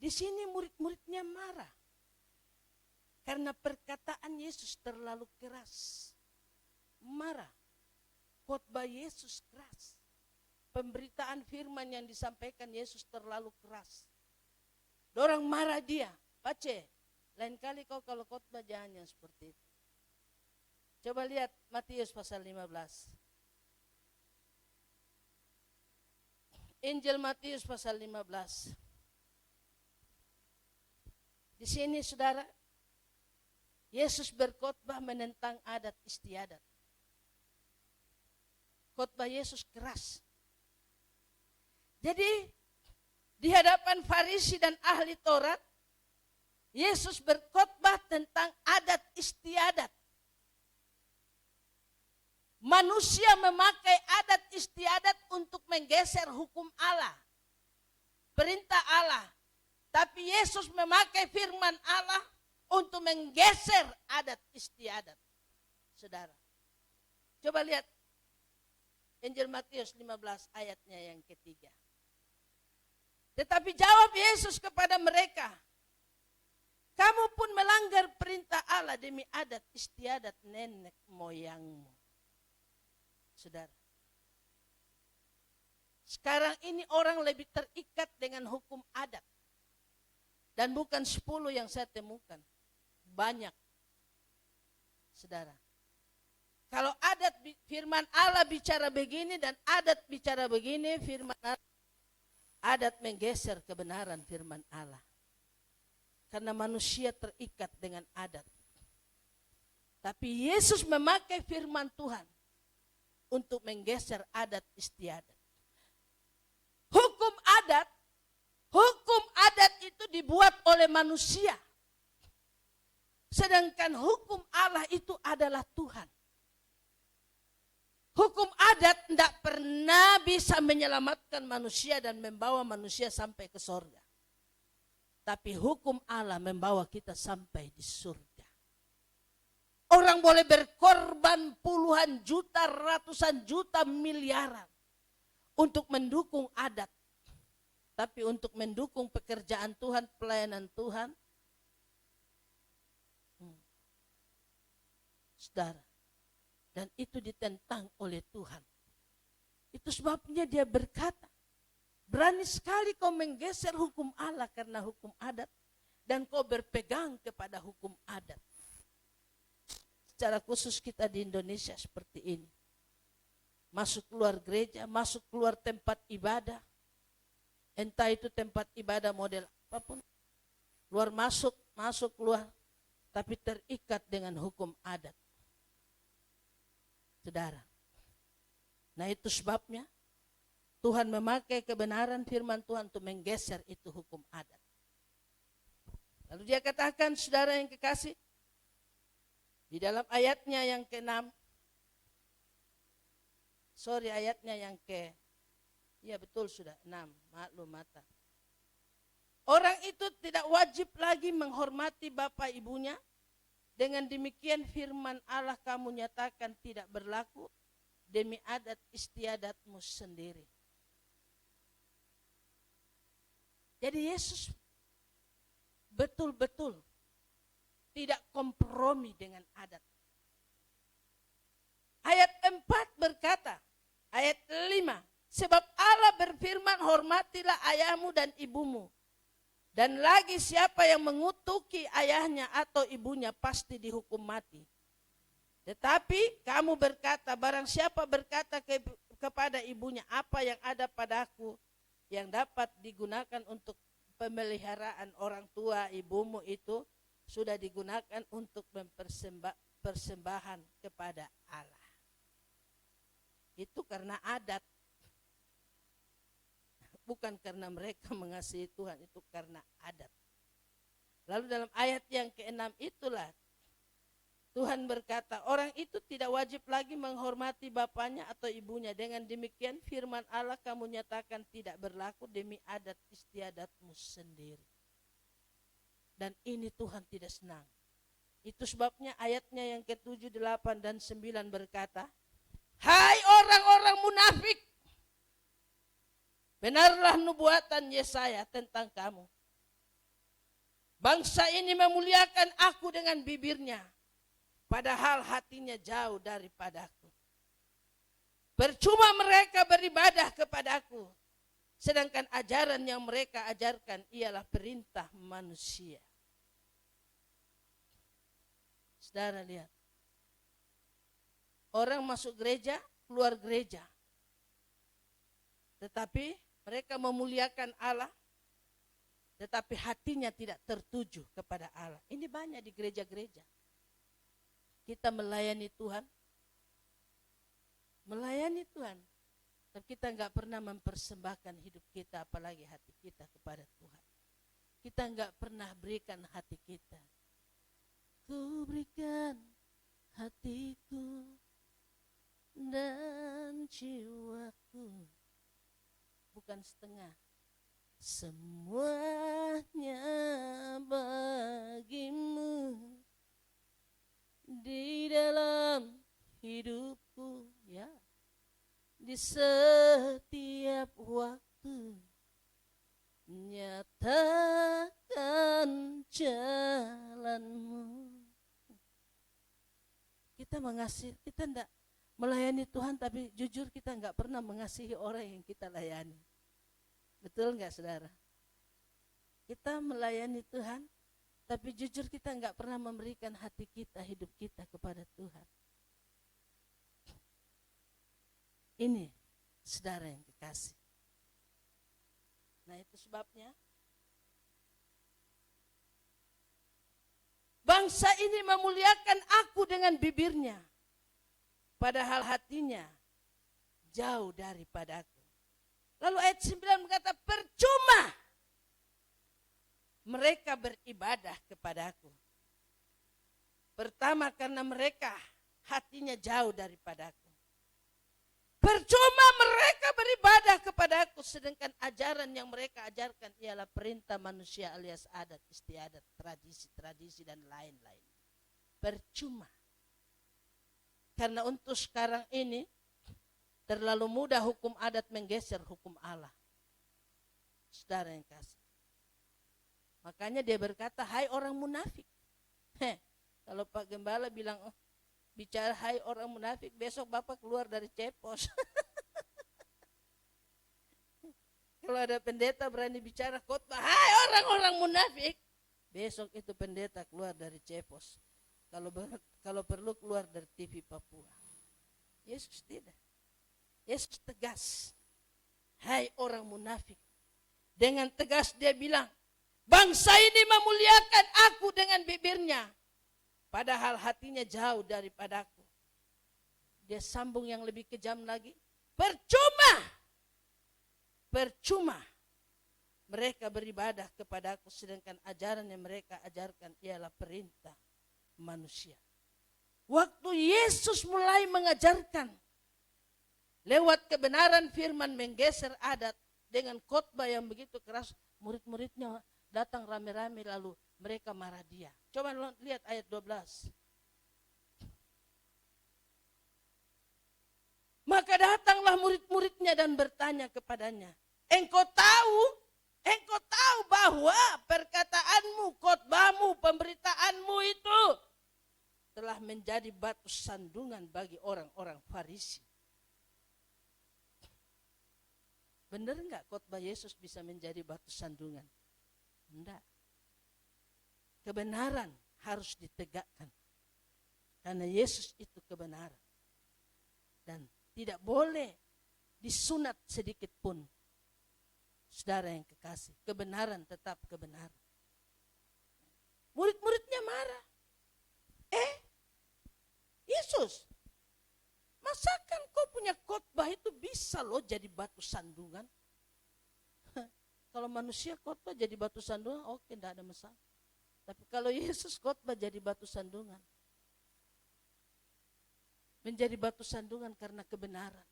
Speaker 1: di sini murid-muridnya marah karena perkataan Yesus terlalu keras. Marah. Khotbah Yesus keras. Pemberitaan firman yang disampaikan Yesus terlalu keras. Dorang marah dia. Baca. Lain kali kau kalau khotbah jangan yang seperti itu. Coba lihat Matius pasal 15. Injil Matius pasal 15. Di sini saudara, Yesus berkhotbah menentang adat istiadat. Khotbah Yesus keras. Jadi di hadapan Farisi dan ahli Taurat, Yesus berkhotbah tentang adat istiadat. Manusia memakai adat istiadat untuk menggeser hukum Allah, perintah Allah. Tapi Yesus memakai firman Allah untuk menggeser adat istiadat. Saudara, coba lihat Injil Matius 15 ayatnya yang ketiga. Tetapi jawab Yesus kepada mereka, kamu pun melanggar perintah Allah demi adat istiadat nenek moyangmu. Saudara, sekarang ini orang lebih terikat dengan hukum adat. Dan bukan 10 yang saya temukan. Banyak. Saudara. Kalau adat firman Allah bicara begini dan adat bicara begini, firman Allah, adat menggeser kebenaran firman Allah. Karena manusia terikat dengan adat. Tapi Yesus memakai firman Tuhan untuk menggeser adat istiadat. Hukum adat itu dibuat oleh manusia. Sedangkan hukum Allah itu adalah Tuhan. Hukum adat tidak pernah bisa menyelamatkan manusia dan membawa manusia sampai ke surga. Tapi hukum Allah membawa kita sampai di surga. Orang boleh berkorban puluhan juta, ratusan juta, miliaran untuk mendukung adat. Tapi untuk mendukung pekerjaan Tuhan, pelayanan Tuhan, saudara, dan itu ditentang oleh Tuhan. Itu sebabnya dia berkata, berani sekali kau menggeser hukum Allah karena hukum adat, dan kau berpegang kepada hukum adat. Secara khusus kita di Indonesia seperti ini. Masuk keluar gereja, masuk keluar tempat ibadah. Entah itu tempat ibadah model apapun. Keluar masuk keluar. Tapi terikat dengan hukum adat. Saudara. Nah itu sebabnya Tuhan memakai kebenaran firman Tuhan untuk menggeser itu hukum adat. Lalu dia katakan, saudara yang kekasih, di dalam ayatnya yang ke-6, ayatnya yang ya betul sudah 6, maklum mata. Orang itu tidak wajib lagi menghormati bapak ibunya. Dengan demikian firman Allah kamu nyatakan tidak berlaku demi adat istiadatmu sendiri. Jadi Yesus betul-betul tidak kompromi dengan adat. Ayat 4 berkata, ayat 5, sebab Allah berfirman, hormatilah ayahmu dan ibumu. Dan lagi siapa yang mengutuki ayahnya atau ibunya pasti dihukum mati. Tetapi kamu berkata, barang siapa berkata kepada ibunya, apa yang ada padaku yang dapat digunakan untuk pemeliharaan orang tua ibumu itu sudah digunakan untuk persembahan kepada Allah. Itu karena adat. Bukan karena mereka mengasihi Tuhan, itu karena adat. Lalu dalam ayat yang ke-6 itulah Tuhan berkata, orang itu tidak wajib lagi menghormati bapaknya atau ibunya. Dengan demikian firman Allah kamu nyatakan tidak berlaku demi adat istiadatmu sendiri. Dan ini Tuhan tidak senang. Itu sebabnya ayatnya yang ke-7, 8, dan 9 berkata, hai orang-orang munafik, benarlah nubuatan Yesaya tentang kamu. Bangsa ini memuliakan aku dengan bibirnya, padahal hatinya jauh daripadaku. Percuma mereka beribadah kepadaku, sedangkan ajaran yang mereka ajarkan ialah perintah manusia. Saudara lihat, orang masuk gereja, keluar gereja, tetapi mereka memuliakan Allah, tetapi hatinya tidak tertuju kepada Allah. Ini banyak di gereja-gereja. Kita melayani Tuhan, tapi kita nggak pernah mempersembahkan hidup kita, apalagi hati kita kepada Tuhan. Kita nggak pernah berikan hati kita. Ku berikan hatiku dan jiwaku. Bukan setengah, semuanya bagimu di dalam hidupku, ya, di setiap waktu. Nyatakan jalanmu, kita mengasihi, kita enggak melayani Tuhan, tapi jujur kita enggak pernah mengasihi orang yang kita layani. Betul enggak saudara? Kita melayani Tuhan, tapi jujur kita enggak pernah memberikan hati kita, hidup kita kepada Tuhan. Ini saudara yang kekasih. Nah itu sebabnya bangsa ini memuliakan aku dengan bibirnya, padahal hatinya jauh daripadaku. Lalu ayat 9 berkata, percuma mereka beribadah kepadaku. Pertama karena mereka hatinya jauh daripadaku. Percuma mereka beribadah kepadaku, sedangkan ajaran yang mereka ajarkan ialah perintah manusia alias adat istiadat, tradisi dan lain-lain. Percuma. Karena untuk sekarang ini terlalu mudah hukum adat menggeser hukum Allah. Saudara yang kasih. Makanya dia berkata, hai orang munafik. Kalau Pak Gembala bilang, bicara hai orang munafik, besok Bapak keluar dari cepos. Kalau ada pendeta berani bicara khotbah, hai orang-orang munafik, besok itu pendeta keluar dari cepos. Kalau perlu keluar dari TV Papua. Yesus tidak. Yesus tegas. Hai orang munafik. Dengan tegas dia bilang, bangsa ini memuliakan aku dengan bibirnya, padahal hatinya jauh daripadaku. Dia sambung yang lebih kejam lagi. Percuma mereka beribadah kepadaku, sedangkan ajaran yang mereka ajarkan ialah perintah manusia. Waktu Yesus mulai mengajarkan lewat kebenaran firman menggeser adat dengan khotbah yang begitu keras, murid-muridnya datang rame-rame lalu mereka marah dia. Coba lihat ayat 12. Maka datanglah murid-muridnya dan bertanya kepadanya, engkau tahu bahwa perkataanmu, khotbahmu, pemberitaanmu itu telah menjadi batu sandungan bagi orang-orang Farisi. Benar enggak khotbah Yesus bisa menjadi batu sandungan? Enggak. Kebenaran harus ditegakkan. Karena Yesus itu kebenaran. Dan tidak boleh disunat sedikit pun. Saudara yang kekasih, kebenaran tetap kebenaran. Murid-muridnya marah. Yesus, masakan kau punya khotbah itu bisa loh jadi batu sandungan? Kalau manusia khotbah jadi batu sandungan, oke, tidak ada masalah. Tapi kalau Yesus khotbah jadi batu sandungan, menjadi batu sandungan karena kebenaran.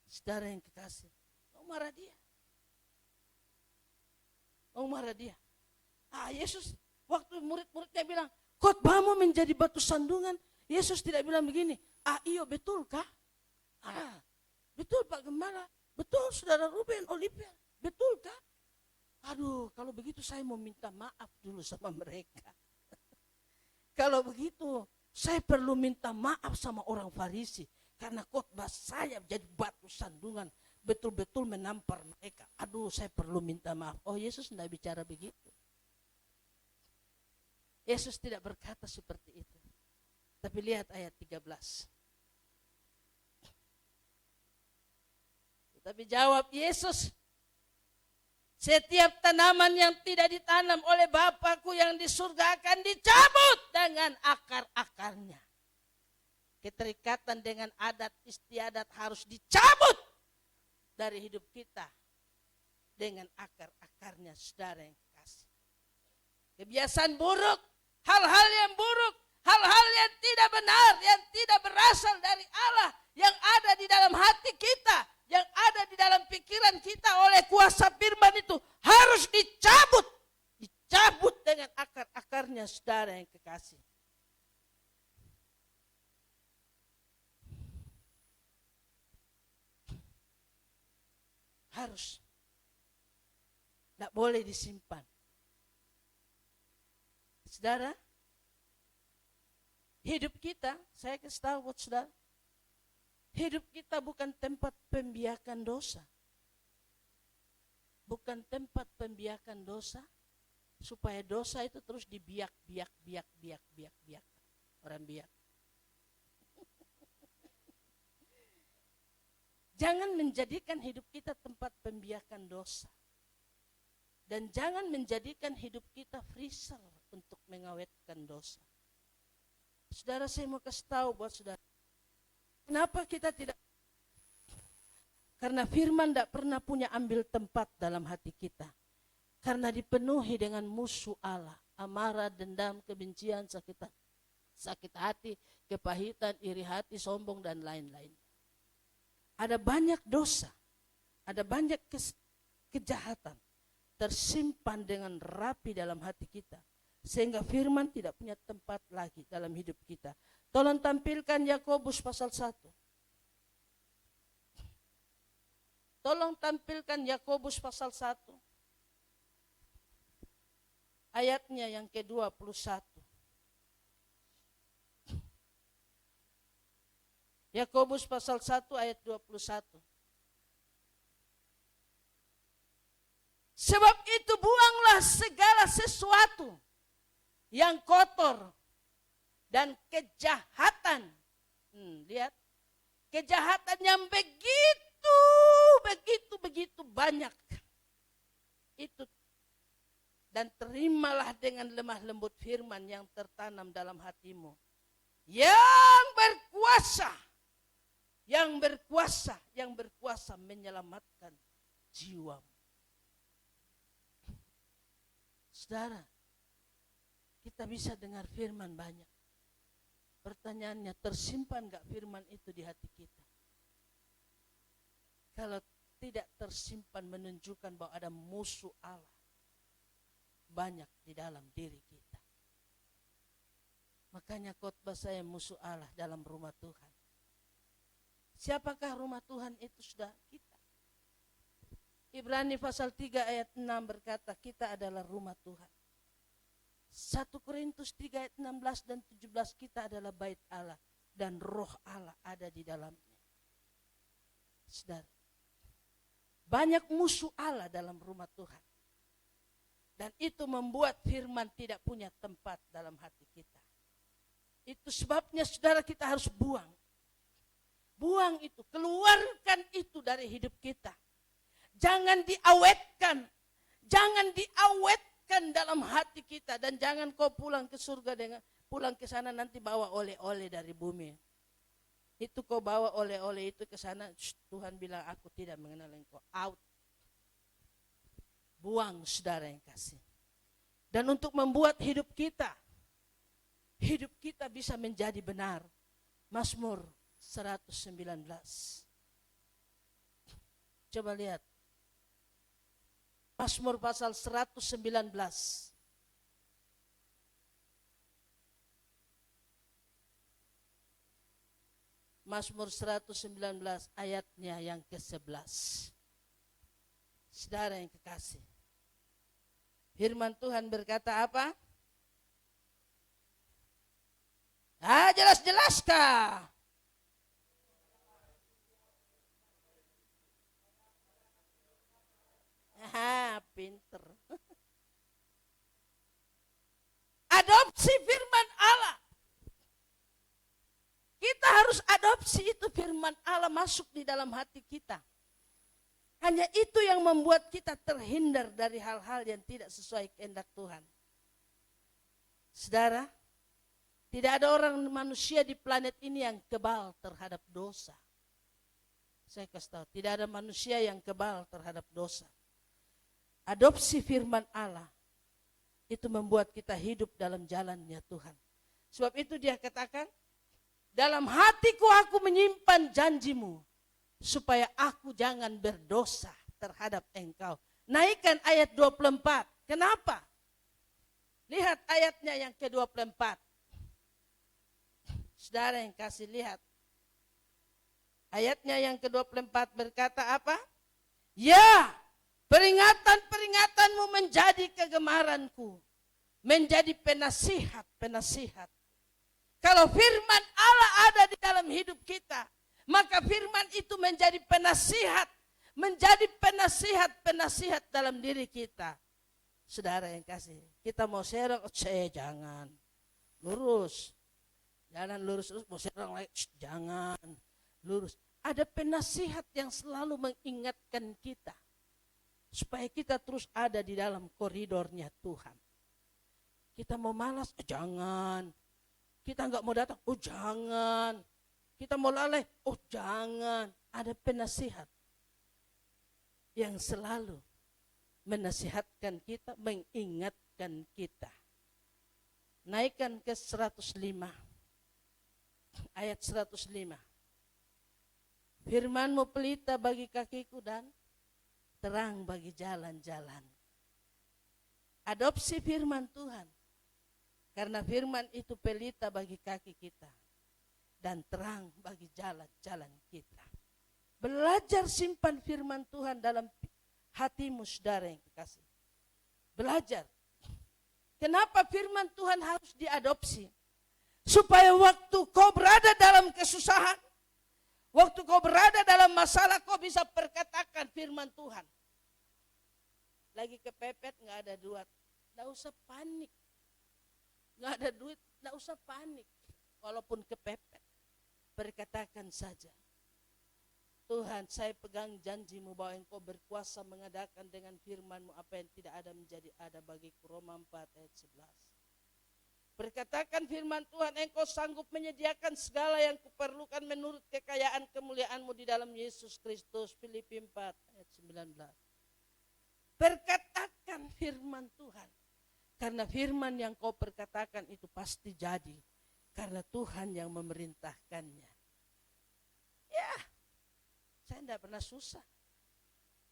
Speaker 1: Saudara yang kekasih, mau marah dia. Yesus waktu murid-muridnya bilang, khotbahmu menjadi batu sandungan, Yesus tidak bilang begini, iyo betulkah? Betul Pak Gembala, betul Saudara Ruben, Oliver, betulkah? Aduh, kalau begitu saya mau minta maaf dulu sama mereka. Kalau begitu, saya perlu minta maaf sama orang Farisi. Karena khotbah saya jadi batu sandungan, betul-betul menampar mereka. Aduh, saya perlu minta maaf. Oh, Yesus tidak bicara begitu. Yesus tidak berkata seperti itu. Tapi lihat ayat 13. Tapi jawab Yesus, setiap tanaman yang tidak ditanam oleh Bapakku yang di surga akan dicabut dengan akar-akarnya. Keterikatan dengan adat istiadat harus dicabut dari hidup kita dengan akar-akarnya, saudara yang kekasih. Kebiasaan buruk, hal-hal yang buruk, hal-hal yang tidak benar, yang tidak berasal dari Allah, yang ada di dalam hati kita, yang ada di dalam pikiran kita oleh kuasa firman itu harus dicabut. Dicabut dengan akar-akarnya, saudara yang kekasih. Harus. Tidak boleh disimpan. Saudara, Hidup kita, saya kasih tahu buat saudara, hidup kita bukan tempat pembiakan dosa. Bukan tempat pembiakan dosa, supaya dosa itu terus dibiak. Orang biak. Jangan menjadikan hidup kita tempat pembiakan dosa. Dan jangan menjadikan hidup kita freezer untuk mengawetkan dosa. Saudara, saya mau kasih tahu buat saudara, kenapa kita tidak, karena firman tidak pernah punya ambil tempat dalam hati kita. Karena dipenuhi dengan musuh Allah, amarah, dendam, kebencian, sakit hati, kepahitan, iri hati, sombong, dan lain-lain. Ada banyak dosa, ada banyak kejahatan tersimpan dengan rapi dalam hati kita, sehingga firman tidak punya tempat lagi dalam hidup kita. Tolong tampilkan Yakobus pasal 1. Tolong tampilkan Yakobus pasal 1. Ayatnya yang ke-21. Yakobus pasal 1 ayat 21. Sebab itu buanglah segala sesuatu yang kotor dan kejahatan. Lihat, kejahatan yang begitu banyak. Itu, dan terimalah dengan lemah lembut firman yang tertanam dalam hatimu, yang berkuasa menyelamatkan jiwamu. Saudara, kita bisa dengar firman banyak. Pertanyaannya, tersimpan gak firman itu di hati kita? Kalau tidak tersimpan, menunjukkan bahwa ada musuh Allah banyak di dalam diri kita. Makanya khotbah saya musuh Allah dalam rumah Tuhan. Siapakah rumah Tuhan itu? Sudah kita. Ibrani pasal 3 ayat 6 berkata kita adalah rumah Tuhan. 1 Korintus 3 ayat 16 dan 17 kita adalah bait Allah dan roh Allah ada di dalamnya. Saudara, banyak musuh Allah dalam rumah Tuhan. Dan itu membuat firman tidak punya tempat dalam hati kita. Itu sebabnya saudara, kita harus buang. Buang itu, keluarkan itu dari hidup kita. Jangan diawetkan dalam hati kita, dan jangan kau pulang ke surga pulang ke sana nanti bawa oleh-oleh dari bumi. Itu kau bawa oleh-oleh itu ke sana, Tuhan bilang aku tidak mengenal engkau, out. Buang saudara yang kasih. Dan untuk membuat hidup kita bisa menjadi benar. Mazmur 119. Coba lihat. Mazmur pasal 119. Mazmur 119 ayatnya yang ke-11. Saudara yang kekasih, firman Tuhan berkata apa? Jelas-jelaskah? Pinter. Adopsi firman Allah. Kita harus adopsi itu firman Allah masuk di dalam hati kita. Hanya itu yang membuat kita terhindar dari hal-hal yang tidak sesuai kehendak Tuhan. Saudara, tidak ada orang manusia di planet ini yang kebal terhadap dosa. Saya kasih tahu, tidak ada manusia yang kebal terhadap dosa. Adopsi firman Allah itu membuat kita hidup dalam jalannya Tuhan. Sebab itu dia katakan, dalam hatiku aku menyimpan janjimu, supaya aku jangan berdosa terhadap engkau. Naikkan ayat 24. Kenapa? Lihat ayatnya yang ke-24. Saudara yang kasih lihat. Ayatnya yang ke-24 berkata apa? Ya, peringatan-peringatanmu menjadi kegemaranku, menjadi penasihat-penasihat. Kalau firman Allah ada di dalam hidup kita, maka firman itu menjadi penasihat dalam diri kita. Saudara yang kasih, kita mau serong, jangan. Lurus. Jalan lurus, mau serong lagi, jangan. Lurus. Ada penasihat yang selalu mengingatkan kita. Supaya kita terus ada di dalam koridornya Tuhan. Kita mau malas, jangan. Kita enggak mau datang, jangan. Kita mau lalai, jangan. Ada penasihat yang selalu menasihatkan kita, mengingatkan kita. Naikkan ke 105. Ayat 105. Firman-Mu pelita bagi kakiku dan terang bagi jalan-jalan. Adopsi firman Tuhan. Karena firman itu pelita bagi kaki kita dan terang bagi jalan-jalan kita. Belajar simpan firman Tuhan dalam hatimu, saudara yang kekasih. Belajar. Kenapa firman Tuhan harus diadopsi? Supaya waktu kau berada dalam kesusahan, waktu kau berada dalam masalah, kau bisa perkatakan firman Tuhan. Lagi kepepet, gak ada duit, gak usah panik. Gak ada duit, gak usah panik. Walaupun kepepet, perkatakan saja. Tuhan, saya pegang janji-Mu bahwa Engkau berkuasa mengadakan dengan firman-Mu apa yang tidak ada menjadi ada bagiku. Roma 4 ayat 11. Berkatakan firman Tuhan, Engkau sanggup menyediakan segala yang kuperlukan menurut kekayaan kemuliaan-Mu di dalam Yesus Kristus. Filipi 4 ayat 19. Perkatakan firman Tuhan. Karena firman yang kau perkatakan itu pasti jadi. Karena Tuhan yang memerintahkannya. Ya, saya tidak pernah susah.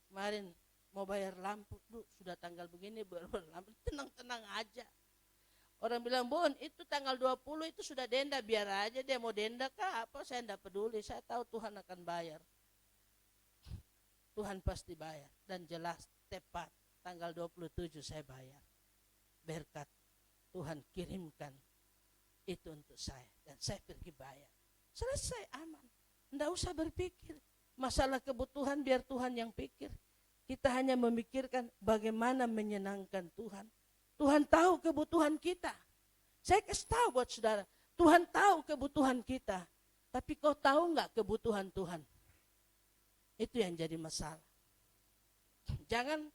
Speaker 1: Kemarin mau bayar lampu, sudah tanggal begini, bayar lampu, tenang-tenang aja. Orang bilang, Bon, itu tanggal 20 itu sudah denda, biar aja dia mau denda kah apa, saya tidak peduli, saya tahu Tuhan akan bayar. Tuhan pasti bayar, dan jelas, tepat, tanggal 27 saya bayar. Berkat Tuhan kirimkan itu untuk saya, dan saya pergi bayar. Selesai, aman, tidak usah berpikir. Masalah kebutuhan biar Tuhan yang pikir. Kita hanya memikirkan bagaimana menyenangkan Tuhan. Tuhan tahu kebutuhan kita. Saya kasih tahu buat saudara, Tuhan tahu kebutuhan kita. Tapi kau tahu enggak kebutuhan Tuhan? Itu yang jadi masalah. Jangan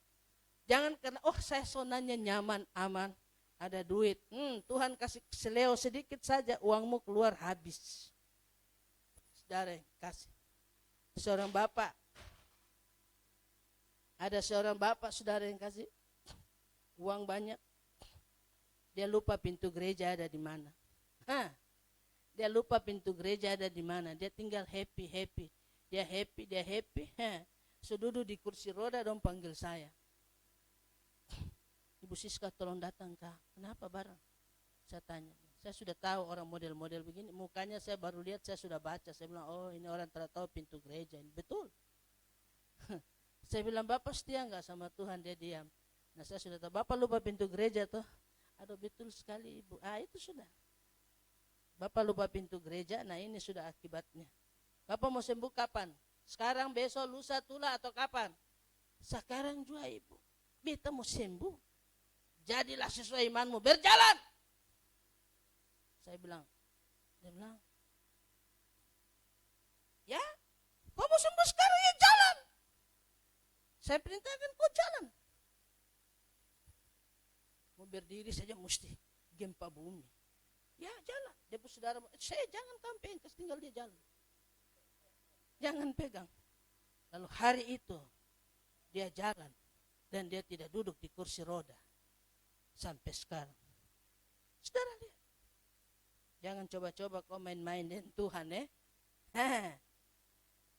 Speaker 1: karena saya sonanya nyaman, aman, ada duit. Tuhan kasih seleo sedikit saja, uangmu keluar habis. Saudara kasih. Seorang bapak. Ada seorang bapak saudara yang kasih uang banyak. Dia lupa pintu gereja ada di mana. Dia lupa pintu gereja ada di mana. Dia tinggal happy. Dia happy. Sududuk di kursi roda dong panggil saya. Ibu Siska tolong datang kah? Kenapa barang? Saya tanya. Saya sudah tahu orang model-model begini. Mukanya saya baru lihat, saya sudah baca. Saya bilang, ini orang tidak tahu pintu gereja. Ini betul. Saya bilang, Bapak setia enggak sama Tuhan? Dia diam. Nah saya sudah tahu, Bapak lupa pintu gereja tuh. Aduh betul sekali Ibu. Itu sudah. Bapak lupa pintu gereja, nah ini sudah akibatnya. Bapak mau sembuh kapan? Sekarang, besok, lusa, tula atau kapan? Sekarang juga Ibu. Beta mau sembuh. Jadilah sesuai imanmu, berjalan. Dia bilang, ya, kau mau sembuh sekarang ya jalan. Saya perintahkan kau jalan. Mau berdiri saja mesti gempa bumi. Ya jalan. Dia pun saudara, saya jangan campaign, tinggal dia jalan. Jangan pegang. Lalu hari itu dia jalan dan dia tidak duduk di kursi roda sampai sekarang. Saudara lihat. Jangan coba-coba kau main-main dengan Tuhan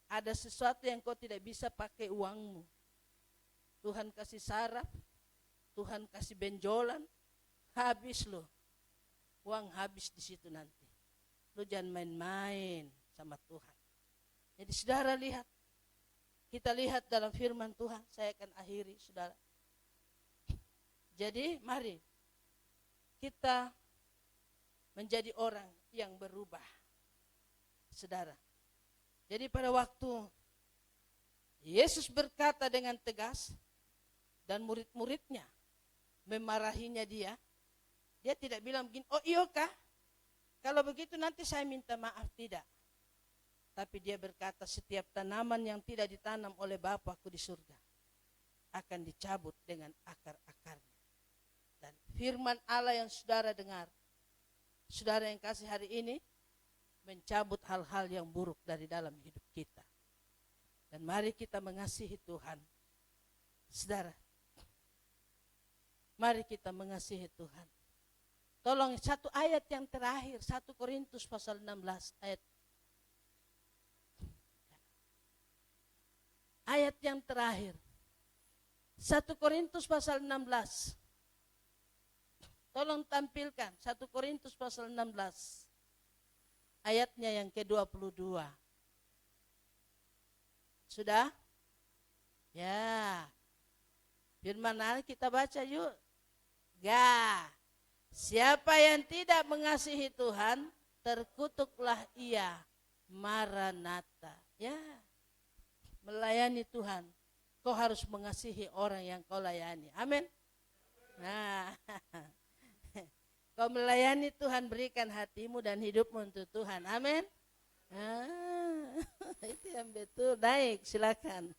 Speaker 1: Ada sesuatu yang kau tidak bisa pakai uangmu. Tuhan kasih saraf, Tuhan kasih benjolan, habis lo. Uang habis di situ nanti. Lo jangan main-main sama Tuhan. Jadi saudara lihat, kita lihat dalam firman Tuhan, saya akan akhiri saudara. Jadi mari kita menjadi orang yang berubah. Saudara, jadi pada waktu Yesus berkata dengan tegas dan murid-muridnya memarahinya dia tidak bilang begini, oh iya kah? Kalau begitu nanti saya minta maaf, tidak. Tapi dia berkata, setiap tanaman yang tidak ditanam oleh Bapakku di surga akan dicabut dengan akar-akarnya. Dan firman Allah yang saudara dengar, saudara yang kasih hari ini, mencabut hal-hal yang buruk dari dalam hidup kita. Dan mari kita mengasihi Tuhan. Saudara, mari kita mengasihi Tuhan. Tolong satu ayat yang terakhir, 1 Korintus pasal 16 ayat yang terakhir. 1 Korintus pasal 16. Tolong tampilkan 1 Korintus pasal 16. Ayatnya yang ke-22. Sudah? Ya. Firman Allah kita baca yuk. Siapa yang tidak mengasihi Tuhan, terkutuklah ia. Maranatha. Ya. Melayani Tuhan, kau harus mengasihi orang yang kau layani. Amin. Nah, kau melayani Tuhan, berikan hatimu dan hidupmu untuk Tuhan. Amin. Itu yang betul. Naik, silakan.